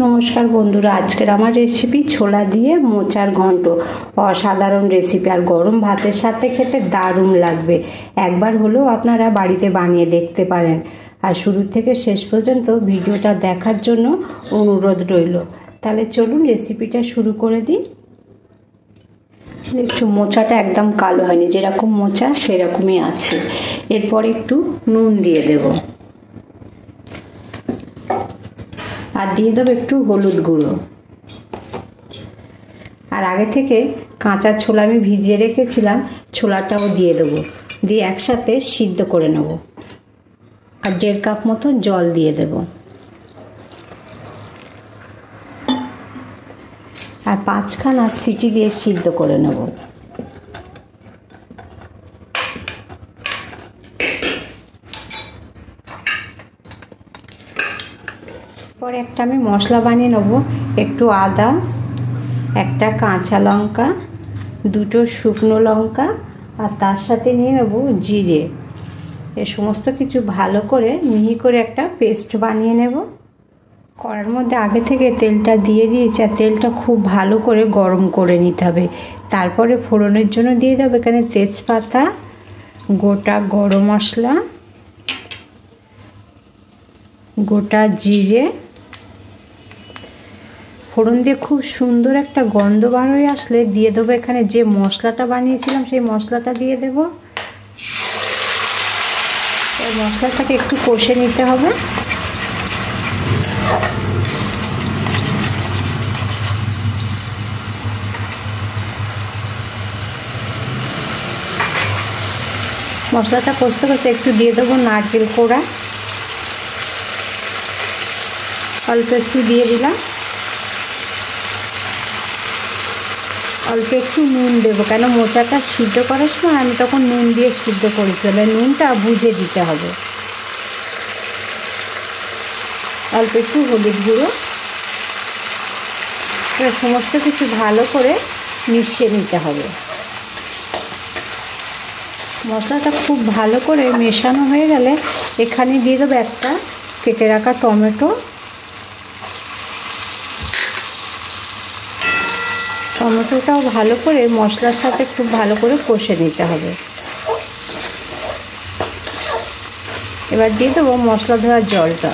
নমস্কার বন্ধুরা, আজকের আমার রেসিপি ছোলা দিয়ে মোচার ঘন্ট। অসাধারণ রেসিপি, আর গরম ভাতের সাথে খেতে দারুণ লাগবে। একবার হলেও আপনারা বাড়িতে বানিয়ে দেখতে পারেন। আর শুরু থেকে শেষ পর্যন্ত ভিডিওটা দেখার জন্য অনুরোধ রইল। তাহলে চলুন রেসিপিটা শুরু করে দিই। দেখছো মোচাটা একদম কালো হয়নি, যেরকম মোচা সেরকমই আছে। এরপর একটু নুন দিয়ে দেব, আর দিয়ে দেবো একটু হলুদ গুঁড়ো। আর আগে থেকে কাঁচা ছোলা আমি ভিজিয়ে রেখেছিলাম, ছোলাটাও দিয়ে দেবো, দিয়ে একসাথে সিদ্ধ করে নেব। আর 1.5 কাপ মতো জল দিয়ে দেব, আর 5খানা সিটি দিয়ে সিদ্ধ করে নেব। পরে একটা আমি মশলা বানিয়ে নেব। একটু আদা, একটা কাঁচা লঙ্কা, 2টো শুকনো লঙ্কা, আর তার সাথে নিয়ে নেব জিরে। এ সমস্ত কিছু ভালো করে মিহি করে একটা পেস্ট বানিয়ে নেব। কড়ার মধ্যে আগে থেকে তেলটা দিয়ে দিয়েছি, আর তেলটা খুব ভালো করে গরম করে নিতে হবে। তারপরে ফোড়নের জন্য দিয়ে দেবো এখানে তেজপাতা, গোটা গরম মশলা, গোটা জিরে। ফোড়ন দিয়ে খুব সুন্দর একটা গন্ধ বার হয়ে আসলে দিয়ে দেবো এখানে যে মশলাটা বানিয়েছিলাম, সেই মশলাটা দিয়ে দেব। এই মশলাটাকে একটু কষে নিতে হবে। মশলাটা কষতে কষতে একটু দিয়ে দেবো নারকেল কোড়া, অল্প একটু দিয়ে দিলাম। অল্প একটু নুন দেবো, কেন মোচাটা সিদ্ধ করার সময় আমি তখন নুন দিয়ে সিদ্ধ করেছিলাম, নুনটা বুঝে দিতে হবে। অল্প একটু হলুদ গুঁড়ো। এবার সমস্ত কিছু ভালো করে মিশিয়ে নিতে হবে। মশলাটা খুব ভালো করে মেশানো হয়ে গেলে এখানে দিয়ে দেবো একটা কেটে রাখা টমেটো। টমেটোটাও ভালো করে মশলার সাথে খুব ভালো করে কষে নিতে হবে। এবার দিয়ে দেবো মশলা ধোয়ার জলটা।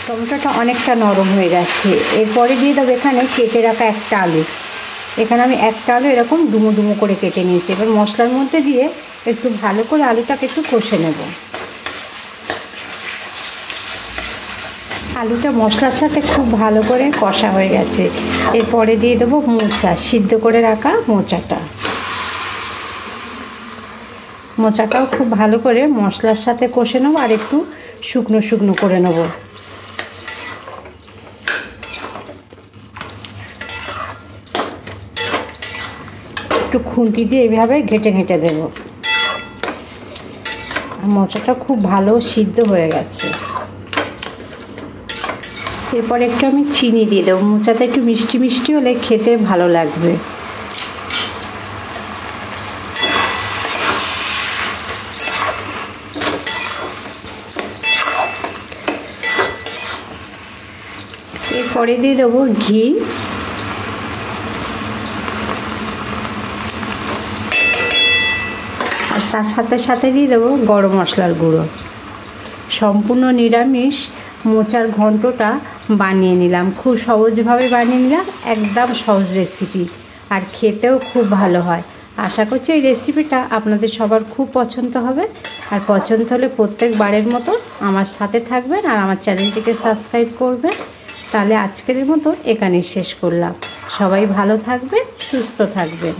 টমেটোটা অনেকটা নরম হয়ে যাচ্ছে। এরপরে দিয়ে দেবো এখানে কেটে রাখা একটা আলু। এখানে আমি একটা আলু এরকম ডুমো ডুমো করে কেটে নিয়েছি। এবার মশলার মধ্যে দিয়ে একটু ভালো করে আলুটাকে একটু কষে নেব। আলুটা মশলার সাথে খুব ভালো করে কষা হয়ে গেছে। এরপরে দিয়ে দেবো মোচা, সিদ্ধ করে রাখা মোচাটা। মোচাটাও খুব ভালো করে মশলার সাথে কষে নেবো, আর একটু শুকনো শুকনো করে নেব। একটু খুন্তি দিয়ে এইভাবে ঘেঁটে ঘেঁটে দেবো। মোচাটা খুব ভালো সিদ্ধ হয়ে গেছে। এরপর একটু আমি চিনি দিয়ে দেবো। মোচাটা একটু মিষ্টি মিষ্টি হলে খেতে ভালো লাগবে। এরপরে দিয়ে দেবো ঘি, আর তার সাথে সাথে দিয়ে দেবো গরম মশলার গুঁড়ো। সম্পূর্ণ নিরামিষ মোচার ঘন্টটা বানিয়ে নিলাম, খুব সহজভাবে বানিয়ে নিলাম। একদম সহজ রেসিপি, আর খেতেও খুব ভালো হয়। আশা করছি এই রেসিপিটা আপনাদের সবার খুব পছন্দ হবে। আর পছন্দ হলে প্রত্যেকবারের মতো আমার সাথে থাকবেন, আর আমার চ্যানেলটিকে সাবস্ক্রাইব করবেন। তাহলে আজকের মতো এখানেই শেষ করলাম। সবাই ভালো থাকবেন, সুস্থ থাকবেন।